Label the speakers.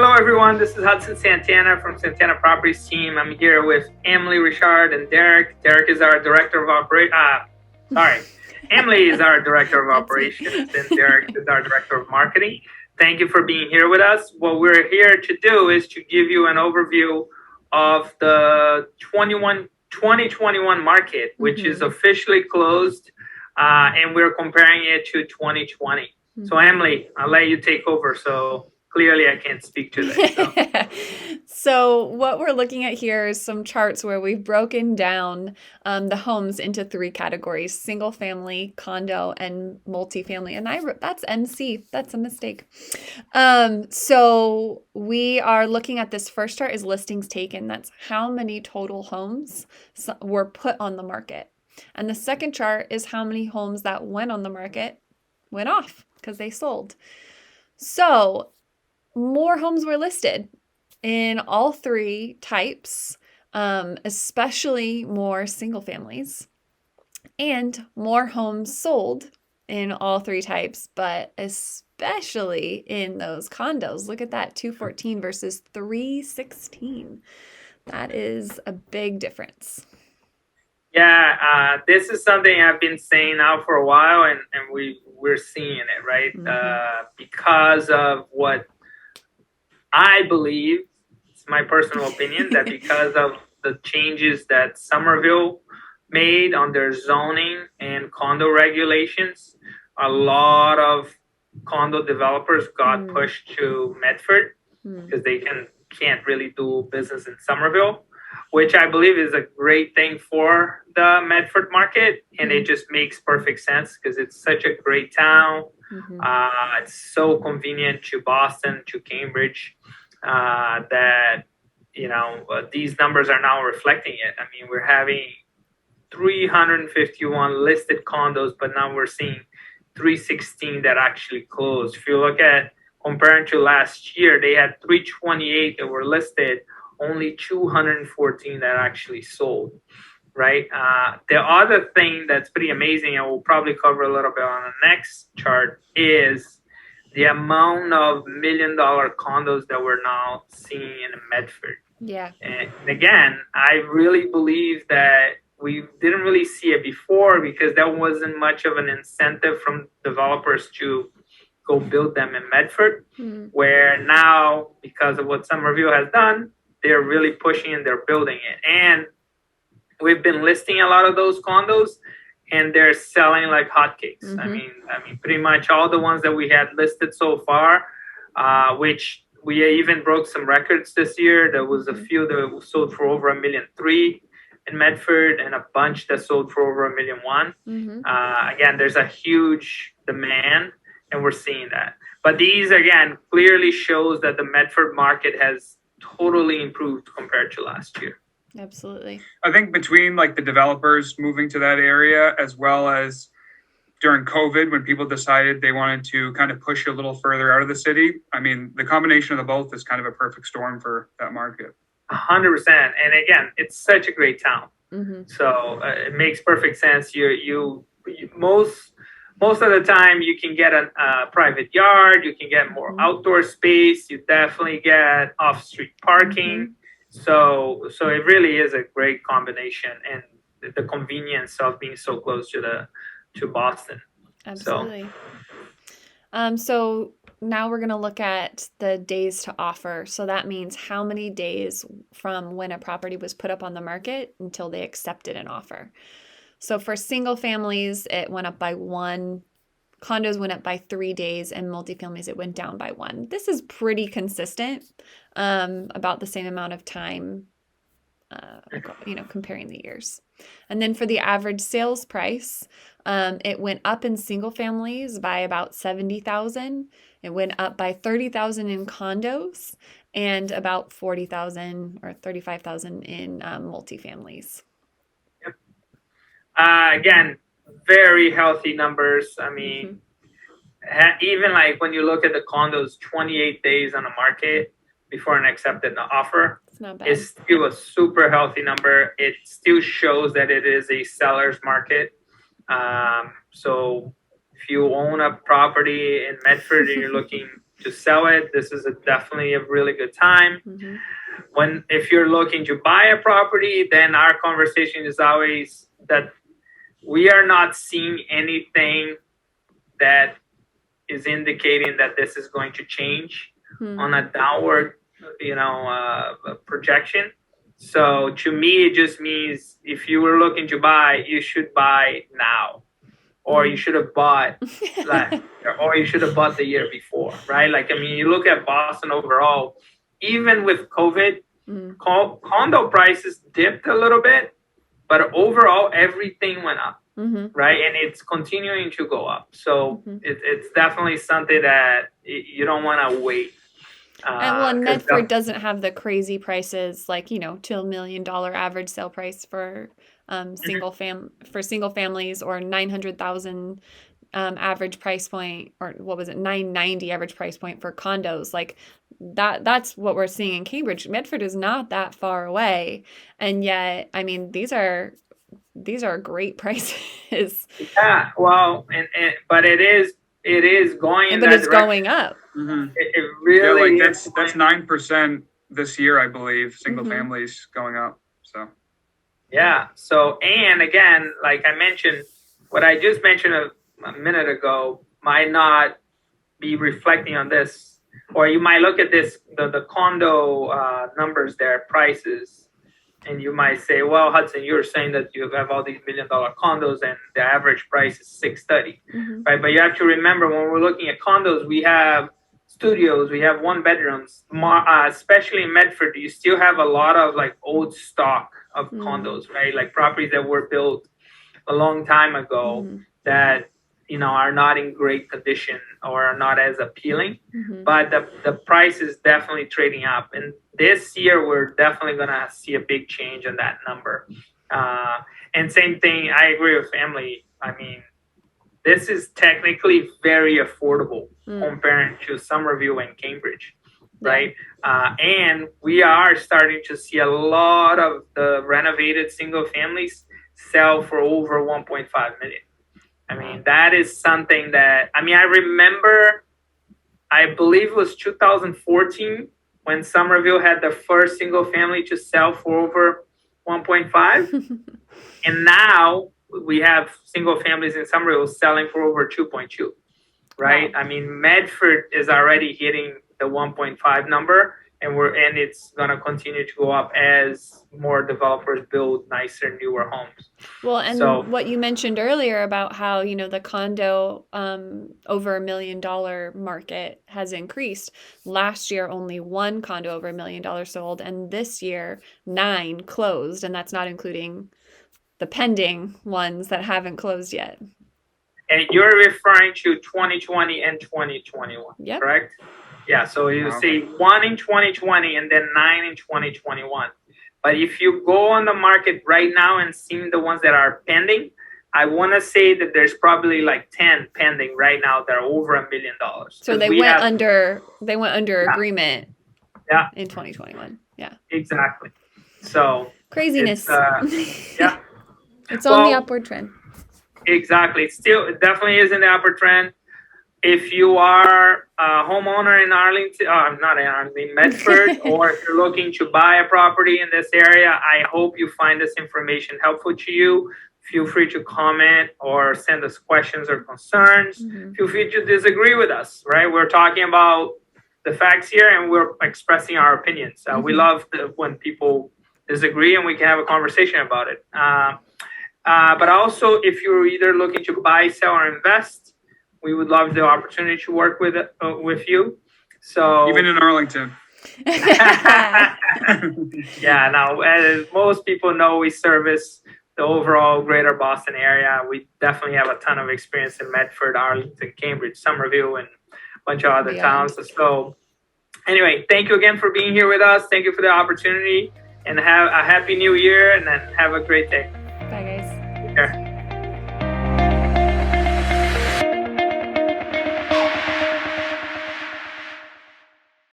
Speaker 1: Hello, everyone. This is Hudson Santana from Santana Properties team. I'm here with Emily, RiCharde, and Derrick. Derrick is our director of Emily is our director of operations, and Derrick is our director of marketing. Thank you for being here with us. What we're here to do is to give you an overview of the 2021 market, which is officially closed, and we're comparing it to 2020. So, Emily, I'll let you take over. So clearly I can't speak to that.
Speaker 2: So what we're looking at here is some charts where we've broken down the homes into three categories: single family, condo, and multifamily. And that's MC. That's a mistake. So we are looking at this first chart is listings taken. That's how many total homes were put on the market. And the second chart is how many homes that went on the market went off because they sold. So more homes were listed in all three types, especially more single families, and more homes sold in all three types, but especially in those condos. Look at that, 214 versus 316. That is a big difference.
Speaker 1: Yeah, this is something I've been saying now for a while, and we're seeing it, right? Because of what I believe, it's my personal opinion, that because of the changes that Somerville made on their zoning and condo regulations, a lot of condo developers got pushed to Medford because they can't really do business in Somerville, which I believe is a great thing for the Medford market. And it just makes perfect sense because it's such a great town. It's so convenient to Boston, to Cambridge, that, these numbers are now reflecting it. I mean, we're having 351 listed condos, but now we're seeing 316 that actually closed. If you look at comparing to last year, they had 328 that were listed, only 214 that actually sold, right? The other thing that's pretty amazing, and we'll probably cover a little bit on the next chart, is the amount of $1 million condos that we're now seeing in Medford.
Speaker 2: Yeah.
Speaker 1: And again, I really believe that we didn't really see it before because there wasn't much of an incentive from developers to go build them in Medford, where now, because of what Somerville has done, they're really pushing and they're building it. And we've been listing a lot of those condos, and they're selling like hotcakes. I mean, pretty much all the ones that we had listed so far, which we even broke some records this year. There was a few that sold for over $1.3 million in Medford, and a bunch that sold for over $1.1 million. Again, there's a huge demand, and we're seeing that. But these, again, clearly shows that the Medford market has totally improved compared to last year.
Speaker 2: Absolutely.
Speaker 3: I think between like the developers moving to that area, as well as during COVID, when people decided they wanted to kind of push a little further out of the city, I mean, the combination of the both is kind of a perfect storm for that market.
Speaker 1: 100%. And again, it's such a great town. So it makes perfect sense. You most of the time you can get a private yard, you can get more outdoor space, you definitely get off-street parking. So it really is a great combination, and the convenience of being so close to Boston.
Speaker 2: Absolutely. So now we're going to look at the days to offer. So that means how many days from when a property was put up on the market until they accepted an offer. So for single families, it went up by 1. Condos went up by 3 days, and multifamilies, it went down by 1. This is pretty consistent, about the same amount of time, comparing the years. And then for the average sales price, it went up in single families by about $70,000. It went up by $30,000 in condos, and about $40,000 or $35,000 in multifamilies.
Speaker 1: Yep. Again, very healthy numbers. I mean, even like when you look at the condos, 28 days on the market before an accepted offer,
Speaker 2: it's not bad.
Speaker 1: It's still a super healthy number. It still shows that it is a seller's market. So if you own a property in Medford and you're looking to sell it, this is definitely a really good time. If you're looking to buy a property, then our conversation is always that we are not seeing anything that is indicating that this is going to change on a downward, projection. So to me, it just means if you were looking to buy, you should buy now, or you should have bought or you should have bought the year before, right? Like, I mean, you look at Boston overall, even with COVID, condo prices dipped a little bit, but overall everything went up, right? And it's continuing to go up. So it's definitely something that you don't want to wait.
Speaker 2: And Medford doesn't have the crazy prices like, $2 million average sale price for single families, or 900,000 average price point, or what was it, 990 average price point for condos. Like that's what we're seeing in Cambridge. Medford is not that far away, and yet, I mean, these are great prices.
Speaker 1: Yeah, well, but it is going in
Speaker 2: but
Speaker 1: that
Speaker 2: it's
Speaker 1: direction.
Speaker 2: going up.
Speaker 1: It really
Speaker 3: that's 9% this year, I believe. Single families going up. So
Speaker 1: yeah. So, and again, like I mentioned, what I just mentioned a minute ago might not be reflecting on this, or you might look at this the condo numbers there, prices. And you might say, well, Hudson, you're saying that you have all these $1 million condos and the average price is $630, right? But you have to remember, when we're looking at condos, we have studios, we have one bedrooms, especially in Medford, you still have a lot of like old stock of condos, right? Like properties that were built a long time ago that, are not in great condition or are not as appealing, but the price is definitely trading up. And this year, we're definitely going to see a big change in that number. And same thing, I agree with family. I mean, this is technically very affordable compared to Somerville and Cambridge, right? And we are starting to see a lot of the renovated single families sell for over 1.5 million. I mean, that is something that, I remember, I believe it was 2014 when Somerville had the first single family to sell for over 1.5. And now we have single families in Somerville selling for over 2.2, right? Wow. I mean, Medford is already hitting the 1.5 number, and it's going to continue to go up as more developers build nicer, newer homes.
Speaker 2: Well, and what you mentioned earlier about how, the condo over $1 million market has increased. Last year, only one condo over $1 million sold, and this year, 9 closed, and that's not including the pending ones that haven't closed yet.
Speaker 1: And you're referring to 2020 and 2021, correct? Yeah, so you see 1 in 2020 and then 9 in 2021. But if you go on the market right now and see the ones that are pending, I want to say that there's probably like 10 pending right now that are over $1 million.
Speaker 2: So they went under agreement in 2021. Yeah.
Speaker 1: Exactly. So
Speaker 2: craziness.
Speaker 1: Yeah.
Speaker 2: It's on the upward trend.
Speaker 1: Exactly. It definitely is in the upward trend. If you are a homeowner in Medford, or if you're looking to buy a property in this area, I hope you find this information helpful to you. Feel free to comment or send us questions or concerns. Feel free to disagree with us, right? We're talking about the facts here and we're expressing our opinions. We love when people disagree and we can have a conversation about it. But also, if you're either looking to buy, sell, or invest, we would love the opportunity to work with you. So
Speaker 3: even in Arlington.
Speaker 1: Yeah, now as most people know, we service the overall greater Boston area. We definitely have a ton of experience in Medford, Arlington, Cambridge, Somerville, and a bunch of other towns. So anyway, thank you again for being here with us. Thank you for the opportunity, and have a happy new year, and then have a great day.
Speaker 2: Bye, guys.
Speaker 1: Take care.